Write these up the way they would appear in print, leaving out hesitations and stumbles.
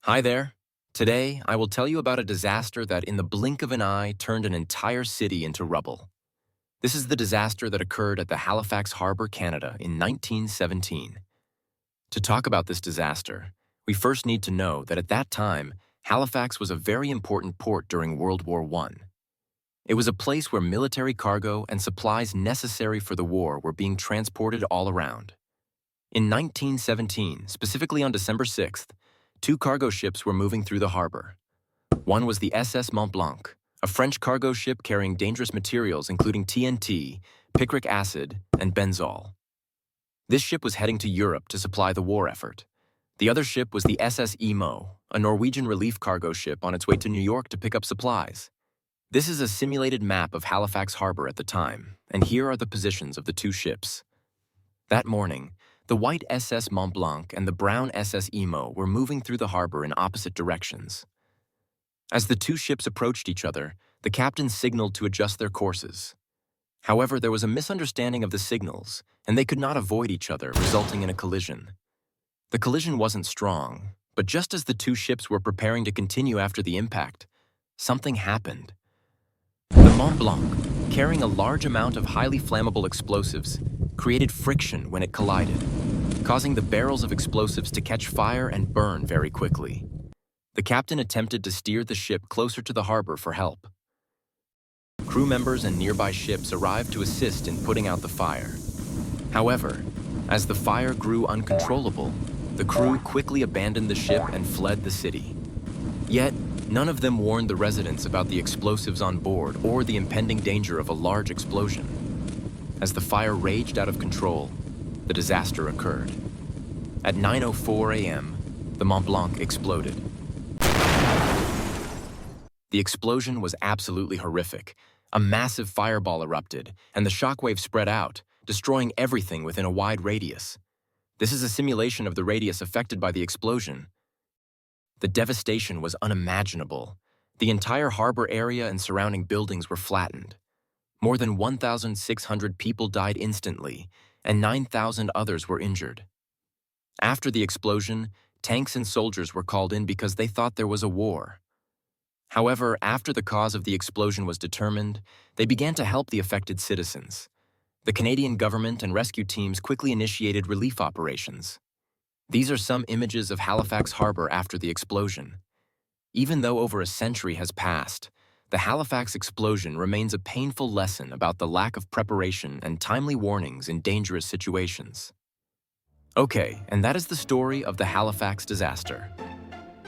Hi there. Today, I will tell you about a disaster that in the blink of an eye turned an entire city into rubble. This is the disaster that occurred at the Halifax Harbor, Canada in 1917. To talk about this disaster, we first need to know that at that time, Halifax was a very important port during World War I. It was a place where military cargo and supplies necessary for the war were being transported all around. In 1917, specifically on December 6th, two cargo ships were moving through the harbor. One was the SS Mont-Blanc, a French cargo ship carrying dangerous materials including TNT, picric acid, and benzol. This ship was heading to Europe to supply the war effort. The other ship was the SS Imo, a Norwegian relief cargo ship on its way to New York to pick up supplies. This is a simulated map of Halifax Harbor at the time, and here are the positions of the two ships. That morning, the white SS Mont-Blanc and the brown SS Imo were moving through the harbor in opposite directions. As the two ships approached each other, the captain signaled to adjust their courses. However, there was a misunderstanding of the signals, and they could not avoid each other, resulting in a collision. The collision wasn't strong, but just as the two ships were preparing to continue after the impact, something happened. The Mont-Blanc, carrying a large amount of highly flammable explosives, created friction when it collided, causing the barrels of explosives to catch fire and burn very quickly. The captain attempted to steer the ship closer to the harbor for help. Crew members and nearby ships arrived to assist in putting out the fire. However, as the fire grew uncontrollable, the crew quickly abandoned the ship and fled the city. Yet, none of them warned the residents about the explosives on board or the impending danger of a large explosion. As the fire raged out of control, the disaster occurred. At 9:04 a.m., the Mont-Blanc exploded. The explosion was absolutely horrific. A massive fireball erupted, and the shockwave spread out, destroying everything within a wide radius. This is a simulation of the radius affected by the explosion. The devastation was unimaginable. The entire harbor area and surrounding buildings were flattened. More than 1,600 people died instantly, and 9,000 others were injured. After the explosion, tanks and soldiers were called in because they thought there was a war. However, after the cause of the explosion was determined, they began to help the affected citizens. The Canadian government and rescue teams quickly initiated relief operations. These are some images of Halifax Harbor after the explosion. Even though over a century has passed, the Halifax explosion remains a painful lesson about the lack of preparation and timely warnings in dangerous situations. Okay, and that is the story of the Halifax disaster.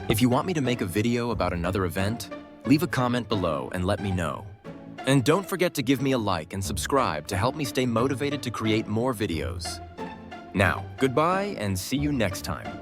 If you want me to make a video about another event, leave a comment below and let me know. And don't forget to give me a like and subscribe to help me stay motivated to create more videos. Now, goodbye and see you next time.